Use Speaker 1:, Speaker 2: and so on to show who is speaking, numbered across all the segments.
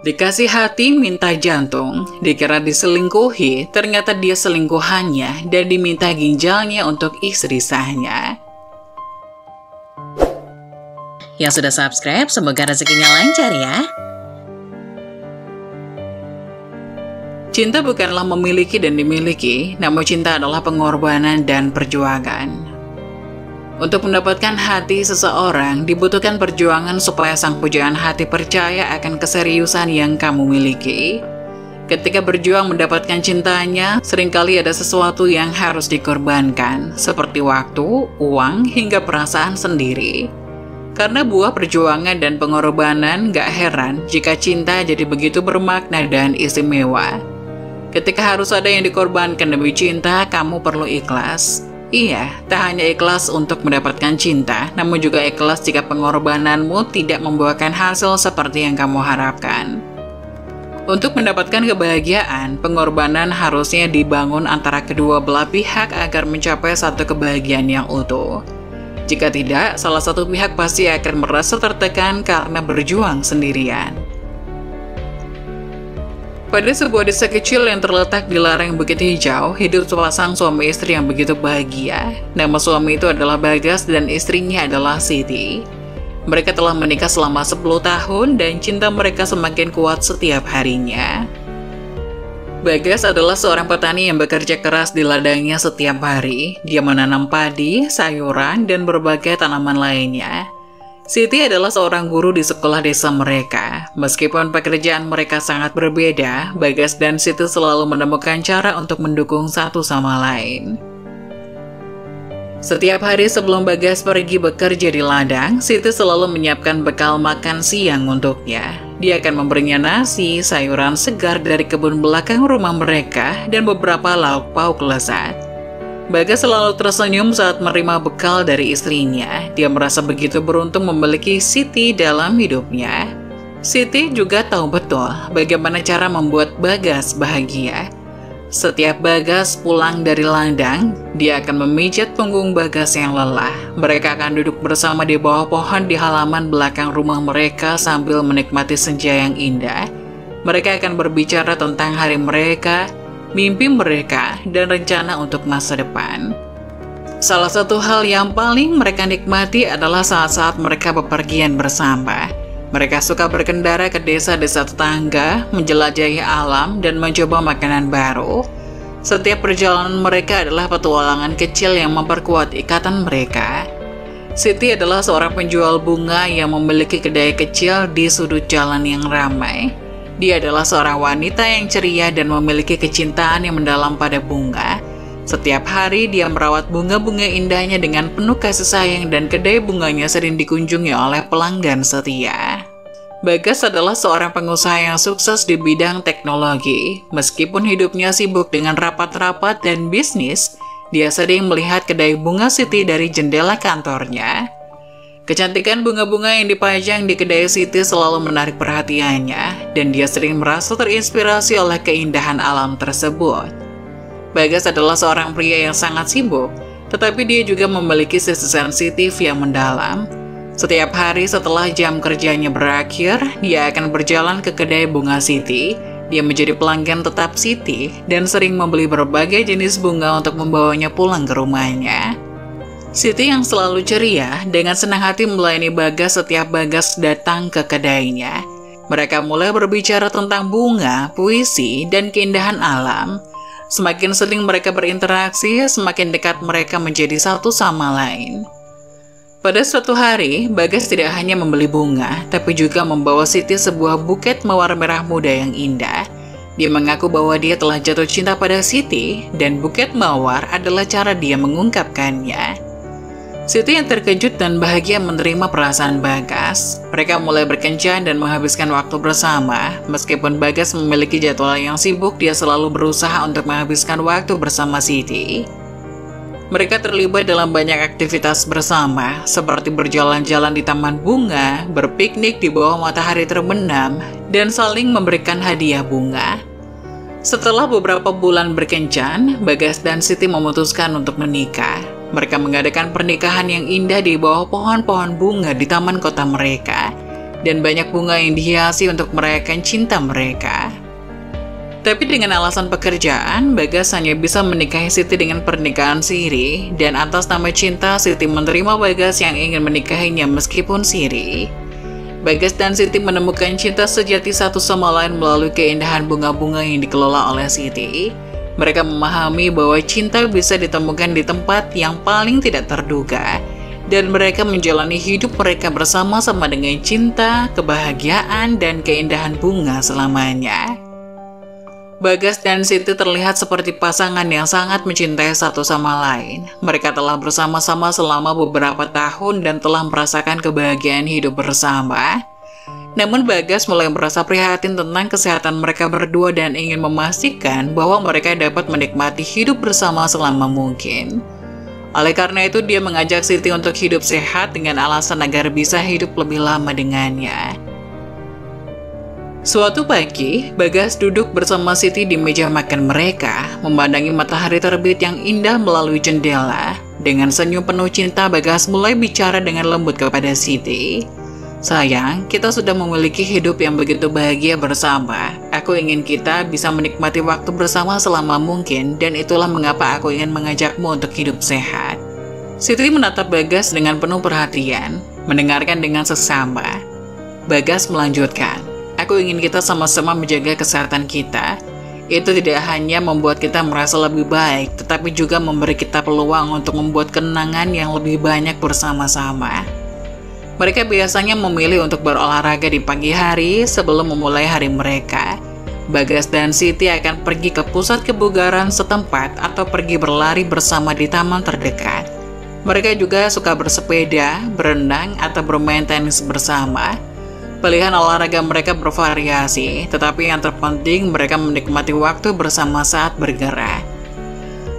Speaker 1: Dikasih hati minta jantung, dikira diselingkuhi, ternyata dia selingkuhannya dan diminta ginjalnya untuk istri sahnya.
Speaker 2: Yang sudah subscribe, semoga rezekinya lancar ya.
Speaker 1: Cinta bukanlah memiliki dan dimiliki, namun cinta adalah pengorbanan dan perjuangan. Untuk mendapatkan hati seseorang, dibutuhkan perjuangan supaya sang pujaan hati percaya akan keseriusan yang kamu miliki. Ketika berjuang mendapatkan cintanya, seringkali ada sesuatu yang harus dikorbankan, seperti waktu, uang, hingga perasaan sendiri. Karena buah perjuangan dan pengorbanan, gak heran jika cinta jadi begitu bermakna dan istimewa. Ketika harus ada yang dikorbankan demi cinta, kamu perlu ikhlas. Iya, tak hanya ikhlas untuk mendapatkan cinta, namun juga ikhlas jika pengorbananmu tidak membuahkan hasil seperti yang kamu harapkan. Untuk mendapatkan kebahagiaan, pengorbanan harusnya dibangun antara kedua belah pihak agar mencapai satu kebahagiaan yang utuh. Jika tidak, salah satu pihak pasti akan merasa tertekan karena berjuang sendirian. Pada sebuah desa kecil yang terletak di lereng Bukit Hijau, hidup sepasang suami istri yang begitu bahagia. Nama suami itu adalah Bagas dan istrinya adalah Siti. Mereka telah menikah selama 10 tahun dan cinta mereka semakin kuat setiap harinya. Bagas adalah seorang petani yang bekerja keras di ladangnya setiap hari. Dia menanam padi, sayuran, dan berbagai tanaman lainnya. Siti adalah seorang guru di sekolah desa mereka. Meskipun pekerjaan mereka sangat berbeda, Bagas dan Siti selalu menemukan cara untuk mendukung satu sama lain. Setiap hari sebelum Bagas pergi bekerja di ladang, Siti selalu menyiapkan bekal makan siang untuknya. Dia akan memberinya nasi, sayuran segar dari kebun belakang rumah mereka, dan beberapa lauk pauk lezat. Bagas selalu tersenyum saat menerima bekal dari istrinya. Dia merasa begitu beruntung memiliki Siti dalam hidupnya. Siti juga tahu betul bagaimana cara membuat Bagas bahagia. Setiap Bagas pulang dari ladang, dia akan memijat punggung Bagas yang lelah. Mereka akan duduk bersama di bawah pohon di halaman belakang rumah mereka sambil menikmati senja yang indah. Mereka akan berbicara tentang hari mereka, mimpi mereka, dan rencana untuk masa depan. Salah satu hal yang paling mereka nikmati adalah saat-saat mereka bepergian bersama. Mereka suka berkendara ke desa-desa tetangga, menjelajahi alam, dan mencoba makanan baru. Setiap perjalanan mereka adalah petualangan kecil yang memperkuat ikatan mereka. Siti adalah seorang penjual bunga yang memiliki kedai kecil di sudut jalan yang ramai. Dia adalah seorang wanita yang ceria dan memiliki kecintaan yang mendalam pada bunga. Setiap hari dia merawat bunga-bunga indahnya dengan penuh kasih sayang dan kedai bunganya sering dikunjungi oleh pelanggan setia. Bagas adalah seorang pengusaha yang sukses di bidang teknologi. Meskipun hidupnya sibuk dengan rapat-rapat dan bisnis, dia sering melihat kedai bunga Siti dari jendela kantornya. Kecantikan bunga-bunga yang dipajang di kedai Siti selalu menarik perhatiannya, dan dia sering merasa terinspirasi oleh keindahan alam tersebut. Bagas adalah seorang pria yang sangat sibuk, tetapi dia juga memiliki sisi sensitif yang mendalam. Setiap hari setelah jam kerjanya berakhir, dia akan berjalan ke kedai bunga Siti. Dia menjadi pelanggan tetap Siti, dan sering membeli berbagai jenis bunga untuk membawanya pulang ke rumahnya. Siti yang selalu ceria, dengan senang hati melayani Bagas setiap Bagas datang ke kedainya. Mereka mulai berbicara tentang bunga, puisi, dan keindahan alam. Semakin sering mereka berinteraksi, semakin dekat mereka menjadi satu sama lain. Pada suatu hari, Bagas tidak hanya membeli bunga, tapi juga membawa Siti sebuah buket mawar merah muda yang indah. Dia mengaku bahwa dia telah jatuh cinta pada Siti, dan buket mawar adalah cara dia mengungkapkannya. Siti yang terkejut dan bahagia menerima perasaan Bagas. Mereka mulai berkencan dan menghabiskan waktu bersama. Meskipun Bagas memiliki jadwal yang sibuk, dia selalu berusaha untuk menghabiskan waktu bersama Siti. Mereka terlibat dalam banyak aktivitas bersama, seperti berjalan-jalan di taman bunga, berpiknik di bawah matahari terbenam, dan saling memberikan hadiah bunga. Setelah beberapa bulan berkencan, Bagas dan Siti memutuskan untuk menikah. Mereka mengadakan pernikahan yang indah di bawah pohon-pohon bunga di taman kota mereka. dan banyak bunga yang dihiasi untuk merayakan cinta mereka. Tapi dengan alasan pekerjaan, Bagas hanya bisa menikahi Siti dengan pernikahan siri, dan atas nama cinta, Siti menerima Bagas yang ingin menikahinya meskipun siri. Bagas dan Siti menemukan cinta sejati satu sama lain melalui keindahan bunga-bunga yang dikelola oleh Siti. Mereka memahami bahwa cinta bisa ditemukan di tempat yang paling tidak terduga, dan mereka menjalani hidup mereka bersama-sama dengan cinta, kebahagiaan, dan keindahan bunga selamanya. Bagas dan Siti terlihat seperti pasangan yang sangat mencintai satu sama lain. Mereka telah bersama-sama selama beberapa tahun dan telah merasakan kebahagiaan hidup bersama. Namun Bagas mulai merasa prihatin tentang kesehatan mereka berdua dan ingin memastikan bahwa mereka dapat menikmati hidup bersama selama mungkin. Oleh karena itu dia mengajak Siti untuk hidup sehat dengan alasan agar bisa hidup lebih lama dengannya. Suatu pagi, Bagas duduk bersama Siti di meja makan mereka, memandangi matahari terbit yang indah melalui jendela. Dengan senyum penuh cinta, Bagas mulai bicara dengan lembut kepada Siti. "Sayang, kita sudah memiliki hidup yang begitu bahagia bersama. Aku ingin kita bisa menikmati waktu bersama selama mungkin, dan itulah mengapa aku ingin mengajakmu untuk hidup sehat." Siti menatap Bagas dengan penuh perhatian, mendengarkan dengan seksama. Bagas melanjutkan, "Aku ingin kita sama-sama menjaga kesehatan kita. Itu tidak hanya membuat kita merasa lebih baik, tetapi juga memberi kita peluang untuk membuat kenangan yang lebih banyak bersama-sama." Mereka biasanya memilih untuk berolahraga di pagi hari sebelum memulai hari mereka. Bagas dan Siti akan pergi ke pusat kebugaran setempat atau pergi berlari bersama di taman terdekat. Mereka juga suka bersepeda, berenang, atau bermain tenis bersama. Pilihan olahraga mereka bervariasi, tetapi yang terpenting mereka menikmati waktu bersama saat bergerak.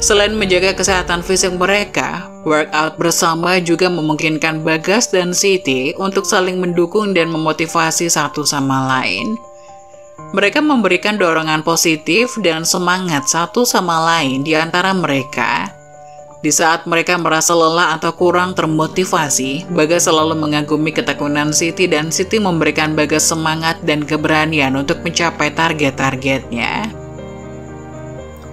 Speaker 1: Selain menjaga kesehatan fisik mereka, workout bersama juga memungkinkan Bagas dan Siti untuk saling mendukung dan memotivasi satu sama lain. Mereka memberikan dorongan positif dan semangat satu sama lain di antara mereka. Di saat mereka merasa lelah atau kurang termotivasi, Bagas selalu mengagumi ketekunan Siti dan Siti memberikan Bagas semangat dan keberanian untuk mencapai target-targetnya.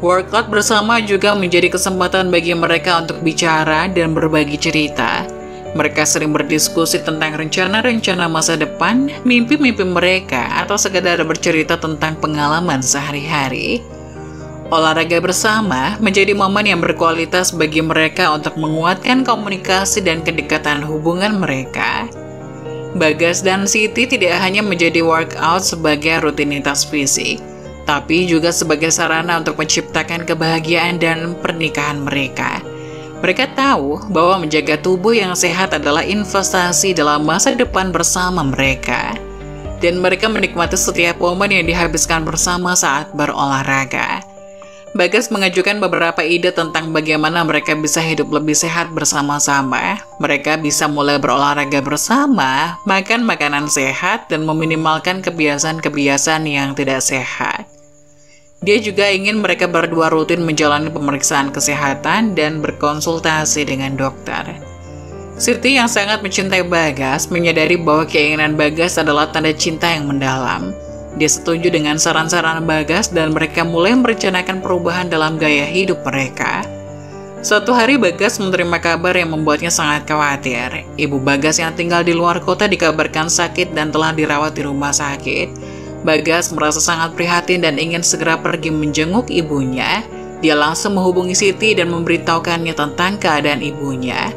Speaker 1: Workout bersama juga menjadi kesempatan bagi mereka untuk bicara dan berbagi cerita. Mereka sering berdiskusi tentang rencana-rencana masa depan, mimpi-mimpi mereka, atau sekedar bercerita tentang pengalaman sehari-hari. Olahraga bersama menjadi momen yang berkualitas bagi mereka untuk menguatkan komunikasi dan kedekatan hubungan mereka. Bagas dan Siti tidak hanya menjadi workout sebagai rutinitas fisik, tapi juga sebagai sarana untuk menciptakan kebahagiaan dan pernikahan mereka. Mereka tahu bahwa menjaga tubuh yang sehat adalah investasi dalam masa depan bersama mereka, dan mereka menikmati setiap momen yang dihabiskan bersama saat berolahraga. Bagas mengajukan beberapa ide tentang bagaimana mereka bisa hidup lebih sehat bersama-sama. Mereka bisa mulai berolahraga bersama, makan makanan sehat, dan meminimalkan kebiasaan-kebiasaan yang tidak sehat. Dia juga ingin mereka berdua rutin menjalani pemeriksaan kesehatan dan berkonsultasi dengan dokter. Siti yang sangat mencintai Bagas menyadari bahwa keinginan Bagas adalah tanda cinta yang mendalam. Dia setuju dengan saran-saran Bagas dan mereka mulai merencanakan perubahan dalam gaya hidup mereka. Suatu hari Bagas menerima kabar yang membuatnya sangat khawatir. Ibu Bagas yang tinggal di luar kota dikabarkan sakit dan telah dirawat di rumah sakit. Bagas merasa sangat prihatin dan ingin segera pergi menjenguk ibunya. Dia langsung menghubungi Siti dan memberitahukannya tentang keadaan ibunya.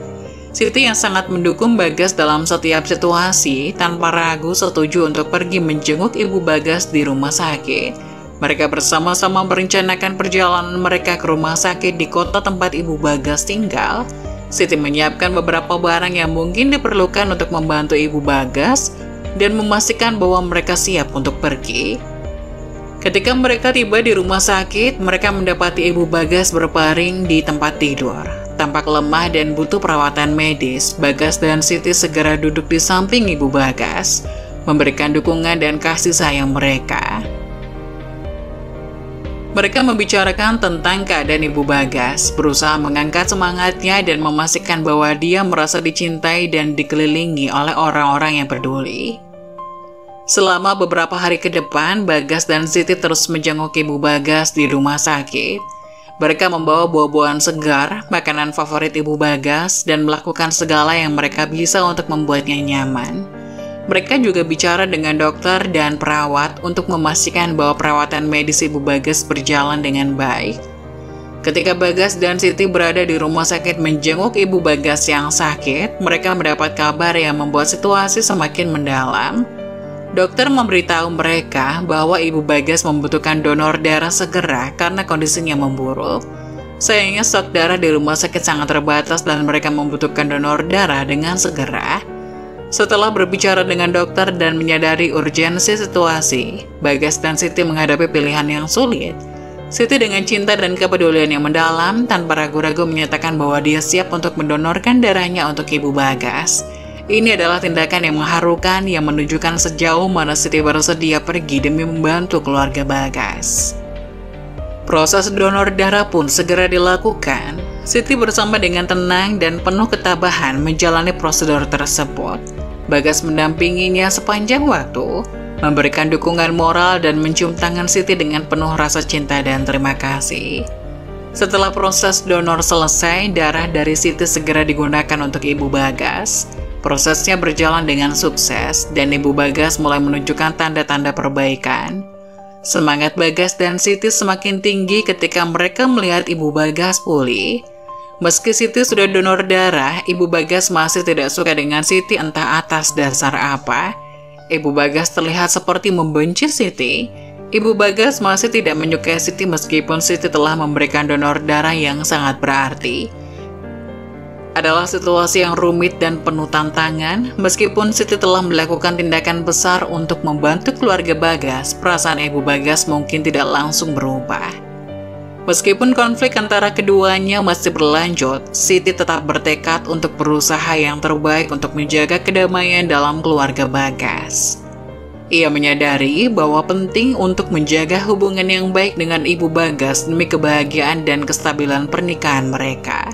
Speaker 1: Siti yang sangat mendukung Bagas dalam setiap situasi, tanpa ragu setuju untuk pergi menjenguk ibu Bagas di rumah sakit. Mereka bersama-sama merencanakan perjalanan mereka ke rumah sakit di kota tempat ibu Bagas tinggal. Siti menyiapkan beberapa barang yang mungkin diperlukan untuk membantu ibu Bagas dan memastikan bahwa mereka siap untuk pergi. Ketika mereka tiba di rumah sakit, mereka mendapati ibu Bagas berbaring di tempat tidur. Tampak lemah dan butuh perawatan medis, Bagas dan Siti segera duduk di samping ibu Bagas, memberikan dukungan dan kasih sayang mereka. Mereka membicarakan tentang keadaan ibu Bagas, berusaha mengangkat semangatnya dan memastikan bahwa dia merasa dicintai dan dikelilingi oleh orang-orang yang peduli. Selama beberapa hari ke depan, Bagas dan Siti terus menjenguk Ibu Bagas di rumah sakit. Mereka membawa buah-buahan segar, makanan favorit Ibu Bagas, dan melakukan segala yang mereka bisa untuk membuatnya nyaman. Mereka juga bicara dengan dokter dan perawat untuk memastikan bahwa perawatan medis Ibu Bagas berjalan dengan baik. Ketika Bagas dan Siti berada di rumah sakit menjenguk Ibu Bagas yang sakit, mereka mendapat kabar yang membuat situasi semakin mendalam. Dokter memberitahu mereka bahwa Ibu Bagas membutuhkan donor darah segera karena kondisinya memburuk. Sayangnya stok darah di rumah sakit sangat terbatas dan mereka membutuhkan donor darah dengan segera. Setelah berbicara dengan dokter dan menyadari urgensi situasi, Bagas dan Siti menghadapi pilihan yang sulit. Siti dengan cinta dan kepedulian yang mendalam tanpa ragu-ragu menyatakan bahwa dia siap untuk mendonorkan darahnya untuk Ibu Bagas. Ini adalah tindakan yang mengharukan yang menunjukkan sejauh mana Siti bersedia pergi demi membantu keluarga Bagas. Proses donor darah pun segera dilakukan. Siti bersama dengan tenang dan penuh ketabahan menjalani prosedur tersebut. Bagas mendampinginya sepanjang waktu, memberikan dukungan moral dan mencium tangan Siti dengan penuh rasa cinta dan terima kasih. Setelah proses donor selesai, darah dari Siti segera digunakan untuk Ibu Bagas. Prosesnya berjalan dengan sukses dan Ibu Bagas mulai menunjukkan tanda-tanda perbaikan. Semangat Bagas dan Siti semakin tinggi ketika mereka melihat Ibu Bagas pulih. Meski Siti sudah donor darah, Ibu Bagas masih tidak suka dengan Siti entah atas dasar apa. Ibu Bagas terlihat seperti membenci Siti. Ibu Bagas masih tidak menyukai Siti meskipun Siti telah memberikan donor darah yang sangat berarti. Adalah situasi yang rumit dan penuh tantangan. Meskipun Siti telah melakukan tindakan besar untuk membantu keluarga Bagas, perasaan Ibu Bagas mungkin tidak langsung berubah. Meskipun konflik antara keduanya masih berlanjut, Siti tetap bertekad untuk berusaha yang terbaik untuk menjaga kedamaian dalam keluarga Bagas. Ia menyadari bahwa penting untuk menjaga hubungan yang baik dengan Ibu Bagas demi kebahagiaan dan kestabilan pernikahan mereka.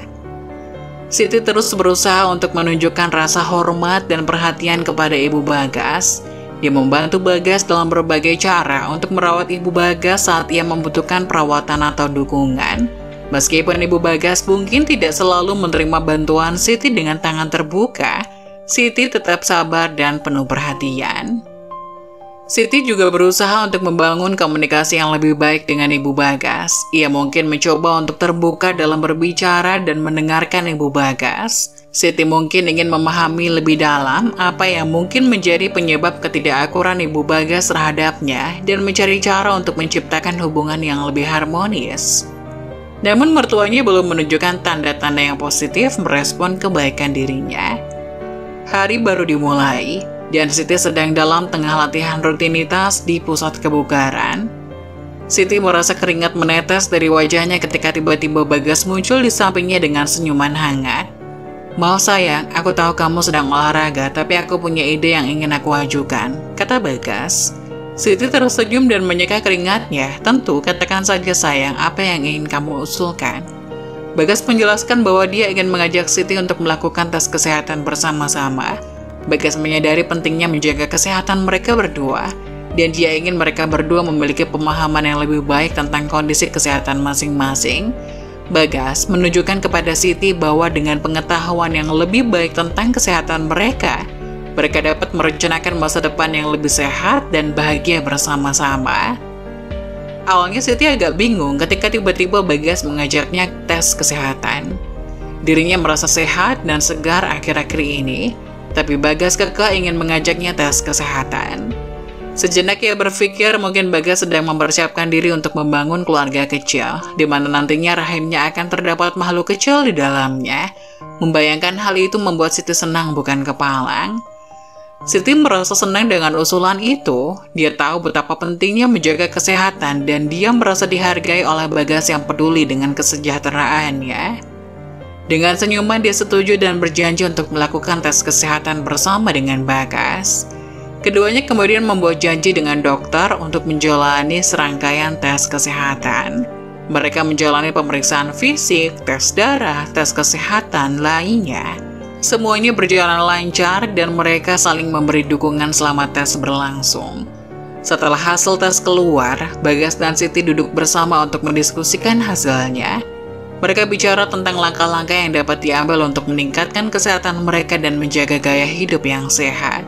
Speaker 1: Siti terus berusaha untuk menunjukkan rasa hormat dan perhatian kepada Ibu Bagas. Dia membantu Bagas dalam berbagai cara untuk merawat Ibu Bagas saat ia membutuhkan perawatan atau dukungan. Meskipun Ibu Bagas mungkin tidak selalu menerima bantuan Siti dengan tangan terbuka, Siti tetap sabar dan penuh perhatian. Siti juga berusaha untuk membangun komunikasi yang lebih baik dengan Ibu Bagas. Ia mungkin mencoba untuk terbuka dalam berbicara dan mendengarkan Ibu Bagas. Siti mungkin ingin memahami lebih dalam apa yang mungkin menjadi penyebab ketidakakuran Ibu Bagas terhadapnya dan mencari cara untuk menciptakan hubungan yang lebih harmonis. Namun mertuanya belum menunjukkan tanda-tanda yang positif merespon kebaikan dirinya. Hari baru dimulai, dan Siti sedang dalam tengah latihan rutinitas di pusat kebugaran. Siti merasa keringat menetes dari wajahnya ketika tiba-tiba Bagas muncul di sampingnya dengan senyuman hangat. "Maaf sayang, aku tahu kamu sedang olahraga, tapi aku punya ide yang ingin aku ajukan," kata Bagas. Siti tersenyum dan menyeka keringatnya. "Tentu, katakan saja sayang, apa yang ingin kamu usulkan?" Bagas menjelaskan bahwa dia ingin mengajak Siti untuk melakukan tes kesehatan bersama-sama. Bagas menyadari pentingnya menjaga kesehatan mereka berdua, dan dia ingin mereka berdua memiliki pemahaman yang lebih baik tentang kondisi kesehatan masing-masing. Bagas menunjukkan kepada Siti bahwa dengan pengetahuan yang lebih baik tentang kesehatan mereka dapat merencanakan masa depan yang lebih sehat dan bahagia bersama-sama. Awalnya Siti agak bingung ketika tiba-tiba Bagas mengajaknya tes kesehatan. Dirinya merasa sehat dan segar akhir-akhir ini, tapi Bagas kekeh ingin mengajaknya tes kesehatan. Sejenak ia berpikir mungkin Bagas sedang mempersiapkan diri untuk membangun keluarga kecil, di mana nantinya rahimnya akan terdapat makhluk kecil di dalamnya. Membayangkan hal itu membuat Siti senang bukan kepalang. Siti merasa senang dengan usulan itu. Dia tahu betapa pentingnya menjaga kesehatan dan dia merasa dihargai oleh Bagas yang peduli dengan kesejahteraannya. Dengan senyuman dia setuju dan berjanji untuk melakukan tes kesehatan bersama dengan Bagas. Keduanya kemudian membuat janji dengan dokter untuk menjalani serangkaian tes kesehatan. Mereka menjalani pemeriksaan fisik, tes darah, tes kesehatan lainnya. Semuanya berjalan lancar dan mereka saling memberi dukungan selama tes berlangsung. Setelah hasil tes keluar, Bagas dan Siti duduk bersama untuk mendiskusikan hasilnya. Mereka bicara tentang langkah-langkah yang dapat diambil untuk meningkatkan kesehatan mereka dan menjaga gaya hidup yang sehat.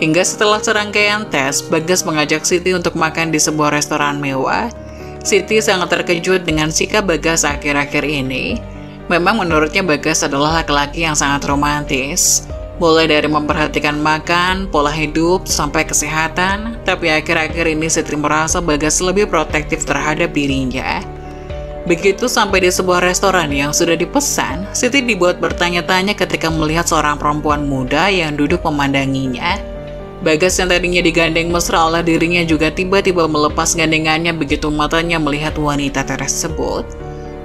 Speaker 1: Hingga setelah serangkaian tes, Bagas mengajak Siti untuk makan di sebuah restoran mewah. Siti sangat terkejut dengan sikap Bagas akhir-akhir ini. Memang menurutnya Bagas adalah laki-laki yang sangat romantis. Mulai dari memperhatikan makan, pola hidup, sampai kesehatan. Tapi akhir-akhir ini Siti merasa Bagas lebih protektif terhadap dirinya. Begitu sampai di sebuah restoran yang sudah dipesan, Siti dibuat bertanya-tanya ketika melihat seorang perempuan muda yang duduk memandanginya. Bagas yang tadinya digandeng mesra oleh dirinya juga tiba-tiba melepas gandengannya begitu matanya melihat wanita tersebut.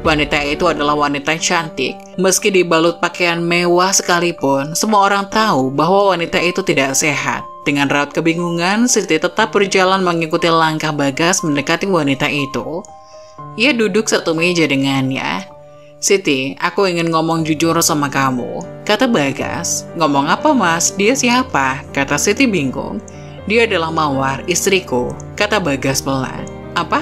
Speaker 1: Wanita itu adalah wanita cantik. Meski dibalut pakaian mewah sekalipun, semua orang tahu bahwa wanita itu tidak sehat. Dengan raut kebingungan, Siti tetap berjalan mengikuti langkah Bagas mendekati wanita itu. Ia duduk satu meja dengannya. "Siti, aku ingin ngomong jujur sama kamu," kata Bagas. "Ngomong apa, Mas? Dia siapa?" kata Siti bingung. "Dia adalah Mawar, istriku," kata Bagas pelan. "Apa?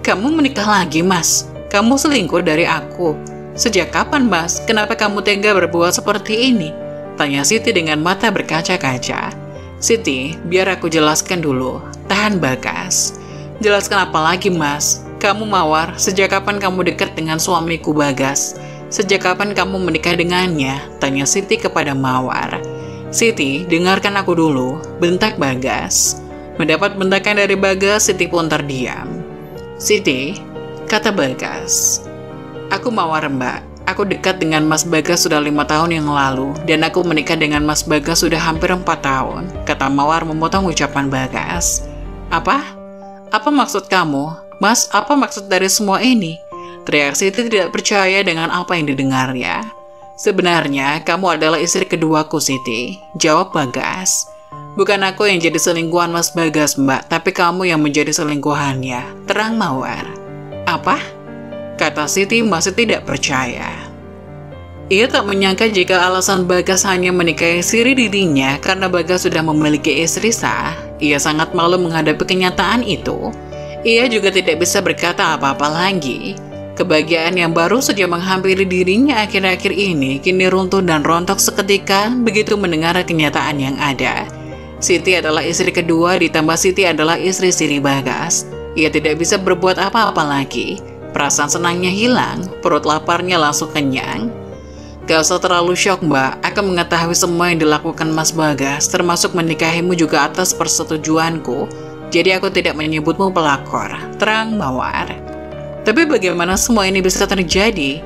Speaker 1: Kamu menikah lagi, Mas? Kamu selingkuh dari aku. Sejak kapan, Mas? Kenapa kamu tega berbuat seperti ini?" tanya Siti dengan mata berkaca-kaca. "Siti, biar aku jelaskan dulu," tahan Bagas. "Jelaskan apa lagi, Mas? Kamu Mawar, sejak kapan kamu dekat dengan suamiku Bagas? Sejak kapan kamu menikah dengannya?" tanya Siti kepada Mawar. "Siti, dengarkan aku dulu," bentak Bagas. Mendapat bentakan dari Bagas, Siti pun terdiam. "Siti," kata Bagas, "aku Mawar, Mbak. Aku dekat dengan Mas Bagas sudah 5 tahun yang lalu, dan aku menikah dengan Mas Bagas sudah hampir 4 tahun, kata Mawar memotong ucapan Bagas. "Apa? Apa maksud kamu? Mas, apa maksud dari semua ini?" teriak Siti tidak percaya dengan apa yang didengarnya. "Sebenarnya, kamu adalah istri keduaku, Siti," jawab Bagas. "Bukan aku yang jadi selingkuhan Mas Bagas, Mbak, tapi kamu yang menjadi selingkuhannya," terang Mawar. "Apa?" kata Siti masih tidak percaya. Ia tak menyangka jika alasan Bagas hanya menikahi siri dirinya karena Bagas sudah memiliki istri sah. Ia sangat malu menghadapi kenyataan itu. Ia juga tidak bisa berkata apa-apa lagi. Kebahagiaan yang baru saja menghampiri dirinya akhir-akhir ini kini runtuh dan rontok seketika begitu mendengar kenyataan yang ada. Siti adalah istri kedua, ditambah Siti adalah istri siri Bagas. Ia tidak bisa berbuat apa-apa lagi. Perasaan senangnya hilang, perut laparnya langsung kenyang. "Gak usah terlalu syok, Mbak. Aku mengetahui semua yang dilakukan Mas Bagas, termasuk menikahimu juga atas persetujuanku. Jadi aku tidak menyebutmu pelakor," terang Mawar. "Tapi bagaimana semua ini bisa terjadi?"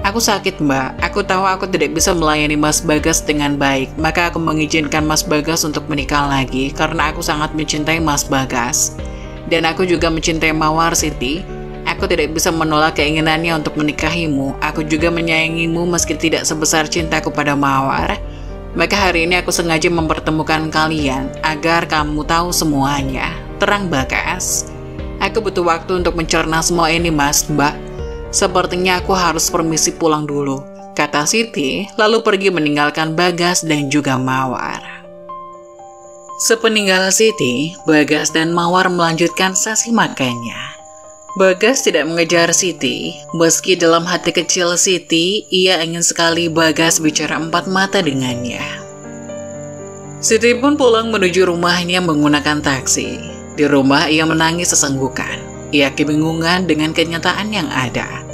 Speaker 1: "Aku sakit, Mbak. Aku tahu aku tidak bisa melayani Mas Bagas dengan baik, maka aku mengizinkan Mas Bagas untuk menikah lagi karena aku sangat mencintai Mas Bagas. Dan aku juga mencintai Mawar, Siti. Aku tidak bisa menolak keinginannya untuk menikahimu. Aku juga menyayangimu meski tidak sebesar cintaku pada Mawar. Maka hari ini aku sengaja mempertemukan kalian agar kamu tahu semuanya," terang Bagas. "Aku butuh waktu untuk mencerna semua ini, Mas, Mbak. Sepertinya aku harus permisi pulang dulu," kata Siti, lalu pergi meninggalkan Bagas dan juga Mawar. Sepeninggal Siti, Bagas dan Mawar melanjutkan sesi makannya. Bagas tidak mengejar Siti, meski dalam hati kecil Siti, ia ingin sekali Bagas bicara empat mata dengannya. Siti pun pulang menuju rumahnya menggunakan taksi. Di rumah ia menangis sesenggukan. Ia kebingungan dengan kenyataan yang ada.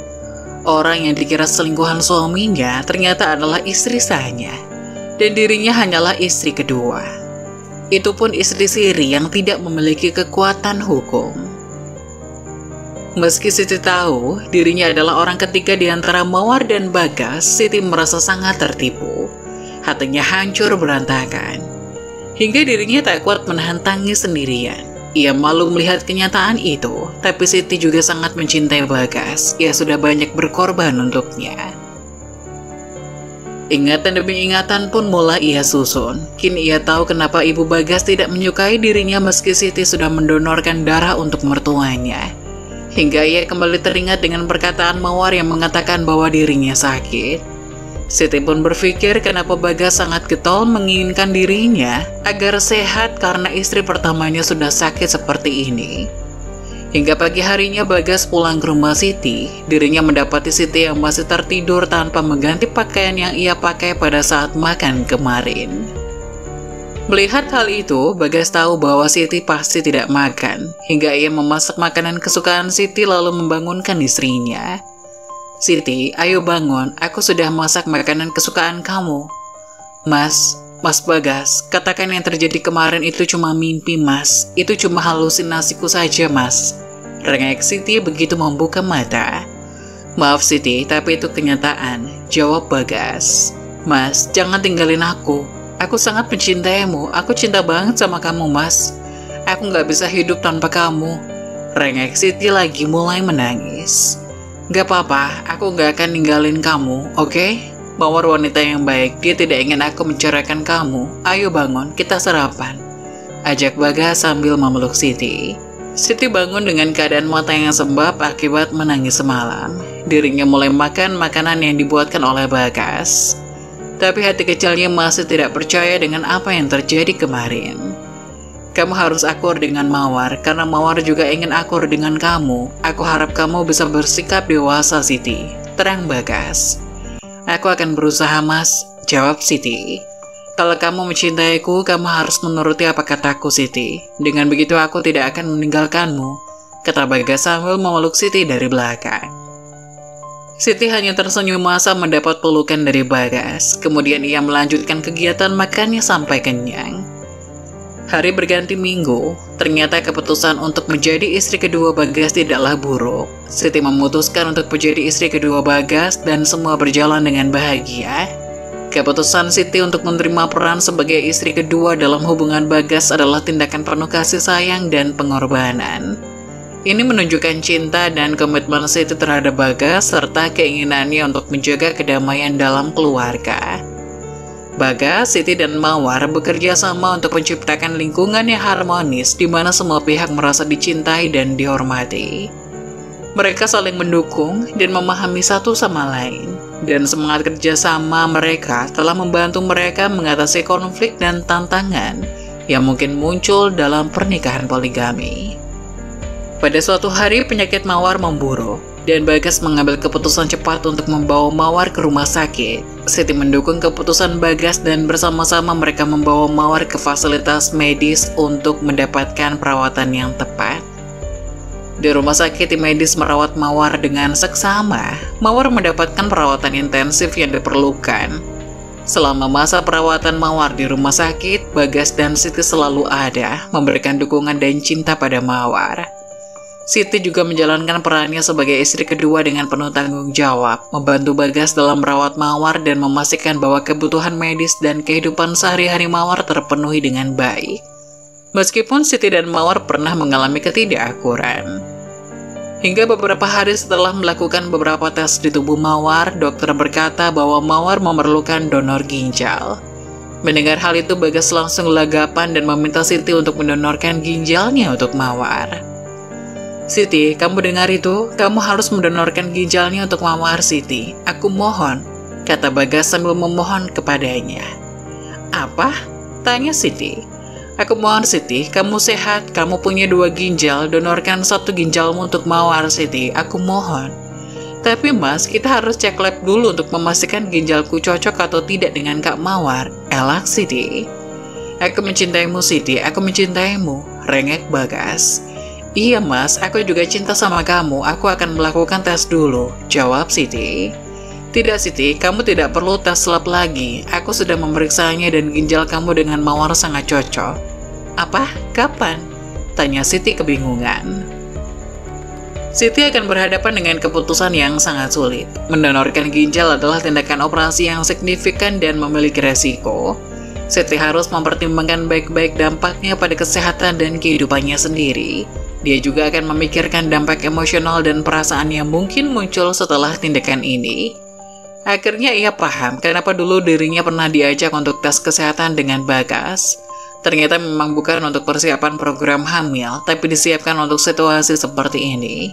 Speaker 1: Orang yang dikira selingkuhan suaminya ternyata adalah istri sahnya, dan dirinya hanyalah istri kedua. Itu pun istri siri yang tidak memiliki kekuatan hukum. Meski Siti tahu dirinya adalah orang ketiga di antara Mawar dan Bagas, Siti merasa sangat tertipu. Hatinya hancur berantakan. Hingga dirinya tak kuat menahan tangis sendirian. Ia malu melihat kenyataan itu, tapi Siti juga sangat mencintai Bagas. Ia sudah banyak berkorban untuknya. Ingatan demi ingatan pun mulai ia susun. Kini ia tahu kenapa ibu Bagas tidak menyukai dirinya meski Siti sudah mendonorkan darah untuk mertuanya. Hingga ia kembali teringat dengan perkataan Mawar yang mengatakan bahwa dirinya sakit. Siti pun berpikir kenapa Bagas sangat getol menginginkan dirinya agar sehat karena istri pertamanya sudah sakit seperti ini. Hingga pagi harinya Bagas pulang ke rumah Siti, dirinya mendapati Siti yang masih tertidur tanpa mengganti pakaian yang ia pakai pada saat makan kemarin. Melihat hal itu, Bagas tahu bahwa Siti pasti tidak makan, hingga ia memasak makanan kesukaan Siti lalu membangunkan istrinya. "Siti, ayo bangun, aku sudah masak makanan kesukaan kamu." Mas Bagas, katakan yang terjadi kemarin itu cuma mimpi Mas, itu cuma halusinasiku saja Mas. Rengek Siti begitu membuka mata. "Maaf Siti, tapi itu kenyataan," jawab Bagas. "Mas, jangan tinggalin aku sangat mencintaimu, aku cinta banget sama kamu Mas. Aku gak bisa hidup tanpa kamu." Rengek Siti lagi mulai menangis. "Gak apa-apa, aku gak akan ninggalin kamu, oke? Mawar wanita yang baik, dia tidak ingin aku menceraikan kamu. Ayo bangun, kita sarapan," ajak Bagas sambil memeluk Siti. Siti bangun dengan keadaan mata yang sembab akibat menangis semalam. Dirinya mulai makan makanan yang dibuatkan oleh Bagas. Tapi hati kecilnya masih tidak percaya dengan apa yang terjadi kemarin. "Kamu harus akur dengan Mawar, karena Mawar juga ingin akur dengan kamu. Aku harap kamu bisa bersikap dewasa Siti," terang Bagas. "Aku akan berusaha Mas," jawab Siti. "Kalau kamu mencintaiku, kamu harus menuruti apa kataku Siti. Dengan begitu aku tidak akan meninggalkanmu," kata Bagas sambil memeluk Siti dari belakang. Siti hanya tersenyum masa mendapat pelukan dari Bagas. Kemudian ia melanjutkan kegiatan makannya sampai kenyang. Hari berganti minggu, ternyata keputusan untuk menjadi istri kedua Bagas tidaklah buruk. Siti memutuskan untuk menjadi istri kedua Bagas dan semua berjalan dengan bahagia. Keputusan Siti untuk menerima peran sebagai istri kedua dalam hubungan Bagas adalah tindakan penuh kasih sayang dan pengorbanan. Ini menunjukkan cinta dan komitmen Siti terhadap Bagas serta keinginannya untuk menjaga kedamaian dalam keluarga. Bagas, Siti, dan Mawar bekerja sama untuk menciptakan lingkungan yang harmonis di mana semua pihak merasa dicintai dan dihormati. Mereka saling mendukung dan memahami satu sama lain, dan semangat kerjasama mereka telah membantu mereka mengatasi konflik dan tantangan yang mungkin muncul dalam pernikahan poligami. Pada suatu hari penyakit Mawar memburuk, dan Bagas mengambil keputusan cepat untuk membawa Mawar ke rumah sakit. Siti mendukung keputusan Bagas dan bersama-sama mereka membawa Mawar ke fasilitas medis untuk mendapatkan perawatan yang tepat. Di rumah sakit, tim medis merawat Mawar dengan seksama. Mawar mendapatkan perawatan intensif yang diperlukan. Selama masa perawatan Mawar di rumah sakit, Bagas dan Siti selalu ada, memberikan dukungan dan cinta pada Mawar. Siti juga menjalankan perannya sebagai istri kedua dengan penuh tanggung jawab, membantu Bagas dalam merawat Mawar dan memastikan bahwa kebutuhan medis dan kehidupan sehari-hari Mawar terpenuhi dengan baik. Meskipun Siti dan Mawar pernah mengalami ketidakakuran. Hingga beberapa hari setelah melakukan beberapa tes di tubuh Mawar, dokter berkata bahwa Mawar memerlukan donor ginjal. Mendengar hal itu, Bagas langsung gelagapan dan meminta Siti untuk mendonorkan ginjalnya untuk Mawar. "Siti, kamu dengar itu? Kamu harus mendonorkan ginjalnya untuk Mawar, Siti. Aku mohon," kata Bagas sambil memohon kepadanya. "Apa?" tanya Siti. "Aku mohon Siti, kamu sehat, kamu punya 2 ginjal, donorkan 1 ginjalmu untuk Mawar, Siti. Aku mohon." "Tapi Mas, kita harus cek lab dulu untuk memastikan ginjalku cocok atau tidak dengan Kak Mawar," elak Siti. "Aku mencintaimu Siti, aku mencintaimu," rengek Bagas. "Iya Mas, aku juga cinta sama kamu, aku akan melakukan tes dulu," jawab Siti. "Tidak Siti, kamu tidak perlu tes lab lagi, aku sudah memeriksanya dan ginjal kamu dengan Mawar sangat cocok." "Apa? Kapan?" tanya Siti kebingungan. Siti akan berhadapan dengan keputusan yang sangat sulit. Mendonorkan ginjal adalah tindakan operasi yang signifikan dan memiliki resiko. Siti harus mempertimbangkan baik-baik dampaknya pada kesehatan dan kehidupannya sendiri. Dia juga akan memikirkan dampak emosional dan perasaan yang mungkin muncul setelah tindakan ini. Akhirnya ia paham kenapa dulu dirinya pernah diajak untuk tes kesehatan dengan Bagas. Ternyata memang bukan untuk persiapan program hamil, tapi disiapkan untuk situasi seperti ini.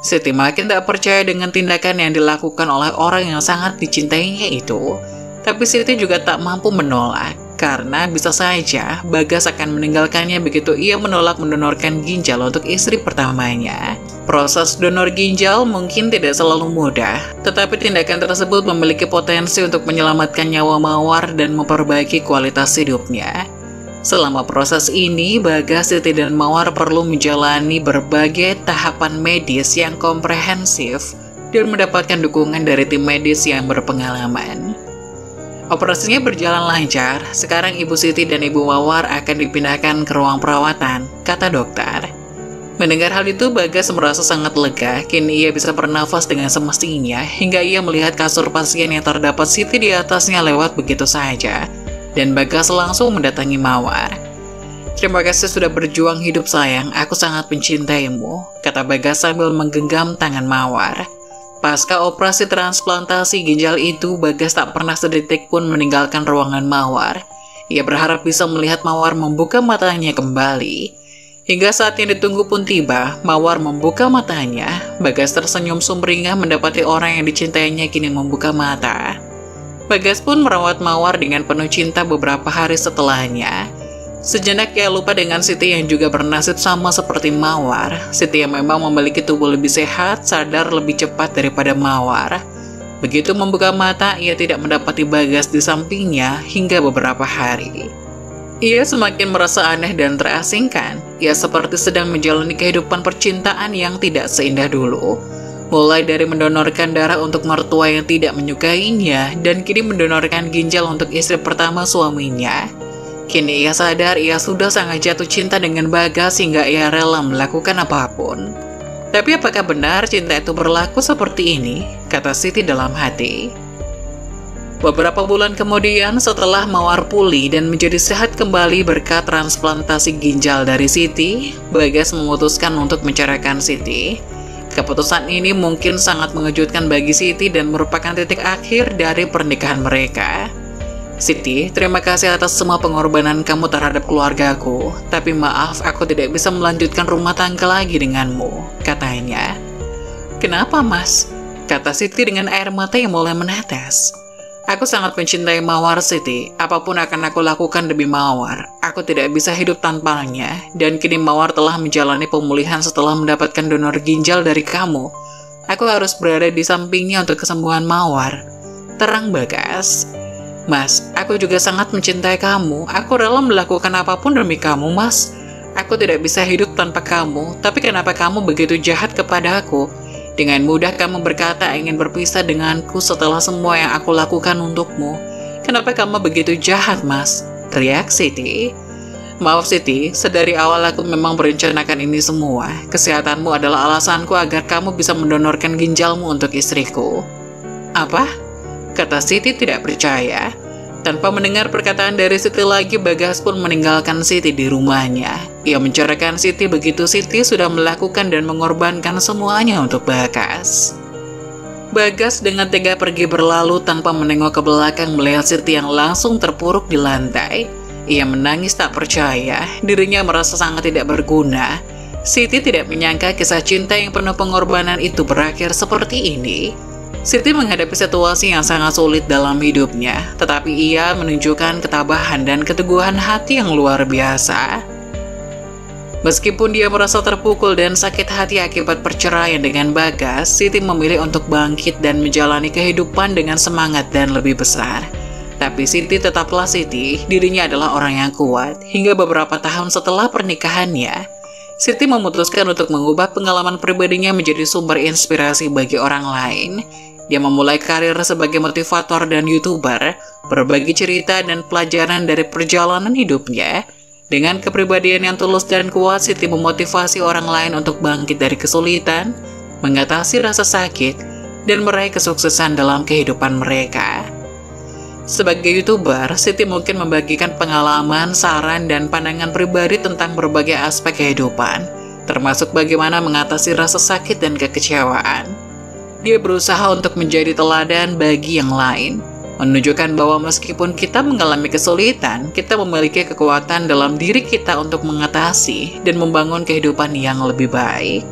Speaker 1: Siti makin tak percaya dengan tindakan yang dilakukan oleh orang yang sangat dicintainya itu. Tapi Siti juga tak mampu menolak, karena bisa saja Bagas akan meninggalkannya begitu ia menolak mendonorkan ginjal untuk istri pertamanya. Proses donor ginjal mungkin tidak selalu mudah, tetapi tindakan tersebut memiliki potensi untuk menyelamatkan nyawa Mawar dan memperbaiki kualitas hidupnya. Selama proses ini, Bagas, Siti, dan Mawar perlu menjalani berbagai tahapan medis yang komprehensif dan mendapatkan dukungan dari tim medis yang berpengalaman. Operasinya berjalan lancar. Sekarang Ibu Siti dan Ibu Mawar akan dipindahkan ke ruang perawatan, kata dokter. Mendengar hal itu, Bagas merasa sangat lega. Kini ia bisa bernafas dengan semestinya hingga ia melihat kasur pasien yang terdapat Siti di atasnya lewat begitu saja. Dan Bagas langsung mendatangi Mawar. "Terima kasih sudah berjuang hidup sayang, aku sangat mencintaimu," kata Bagas sambil menggenggam tangan Mawar. Pasca operasi transplantasi ginjal itu, Bagas tak pernah sedetik pun meninggalkan ruangan Mawar. Ia berharap bisa melihat Mawar membuka matanya kembali. Hingga saat yang ditunggu pun tiba, Mawar membuka matanya. Bagas tersenyum sumringah mendapati orang yang dicintainya kini membuka mata. Bagas pun merawat Mawar dengan penuh cinta beberapa hari setelahnya. Sejenak ia lupa dengan Siti yang juga bernasib sama seperti Mawar. Siti yang memang memiliki tubuh lebih sehat, sadar lebih cepat daripada Mawar. Begitu membuka mata, ia tidak mendapati Bagas di sampingnya hingga beberapa hari. Ia semakin merasa aneh dan terasingkan. Ia seperti sedang menjalani kehidupan percintaan yang tidak seindah dulu. Mulai dari mendonorkan darah untuk mertua yang tidak menyukainya, dan kini mendonorkan ginjal untuk istri pertama suaminya. Kini ia sadar ia sudah sangat jatuh cinta dengan Bagas hingga ia rela melakukan apapun. Tapi apakah benar cinta itu berlaku seperti ini? Kata Siti dalam hati. Beberapa bulan kemudian, setelah Mawar pulih dan menjadi sehat kembali berkat transplantasi ginjal dari Siti, Bagas memutuskan untuk menceraikan Siti. Keputusan ini mungkin sangat mengejutkan bagi Siti dan merupakan titik akhir dari pernikahan mereka. "Siti, terima kasih atas semua pengorbanan kamu terhadap keluargaku, tapi maaf aku tidak bisa melanjutkan rumah tangga lagi denganmu," katanya. "Kenapa, Mas?" kata Siti dengan air mata yang mulai menetes. "Aku sangat mencintai Mawar, Siti. Apapun akan aku lakukan demi Mawar. Aku tidak bisa hidup tanpanya. Dan kini Mawar telah menjalani pemulihan setelah mendapatkan donor ginjal dari kamu. Aku harus berada di sampingnya untuk kesembuhan Mawar," terang Bagas. "Mas, aku juga sangat mencintai kamu. Aku rela melakukan apapun demi kamu, Mas. Aku tidak bisa hidup tanpa kamu. Tapi kenapa kamu begitu jahat kepada aku? Dengan mudah kamu berkata ingin berpisah denganku setelah semua yang aku lakukan untukmu. Kenapa kamu begitu jahat, Mas?" teriak Siti. "Maaf Siti, sedari awal aku memang merencanakan ini semua. Kesehatanmu adalah alasanku agar kamu bisa mendonorkan ginjalmu untuk istriku." "Apa?" kata Siti tidak percaya. Tanpa mendengar perkataan dari Siti lagi, Bagas pun meninggalkan Siti di rumahnya. Ia menceraikan Siti begitu Siti sudah melakukan dan mengorbankan semuanya untuk Bagas. Bagas dengan tega pergi berlalu tanpa menengok ke belakang melihat Siti yang langsung terpuruk di lantai. Ia menangis tak percaya, dirinya merasa sangat tidak berguna. Siti tidak menyangka kisah cinta yang penuh pengorbanan itu berakhir seperti ini. Siti menghadapi situasi yang sangat sulit dalam hidupnya, tetapi ia menunjukkan ketabahan dan keteguhan hati yang luar biasa. Meskipun dia merasa terpukul dan sakit hati akibat perceraian dengan Bagas, Siti memilih untuk bangkit dan menjalani kehidupan dengan semangat dan lebih besar. Tapi Siti tetaplah Siti, dirinya adalah orang yang kuat. Hingga beberapa tahun setelah pernikahannya, Siti memutuskan untuk mengubah pengalaman pribadinya menjadi sumber inspirasi bagi orang lain. Dia memulai karir sebagai motivator dan YouTuber, berbagi cerita dan pelajaran dari perjalanan hidupnya. Dengan kepribadian yang tulus dan kuat, Siti memotivasi orang lain untuk bangkit dari kesulitan, mengatasi rasa sakit, dan meraih kesuksesan dalam kehidupan mereka. Sebagai YouTuber, Siti mungkin membagikan pengalaman, saran, dan pandangan pribadi tentang berbagai aspek kehidupan, termasuk bagaimana mengatasi rasa sakit dan kekecewaan. Dia berusaha untuk menjadi teladan bagi yang lain, menunjukkan bahwa meskipun kita mengalami kesulitan, kita memiliki kekuatan dalam diri kita untuk mengatasi dan membangun kehidupan yang lebih baik.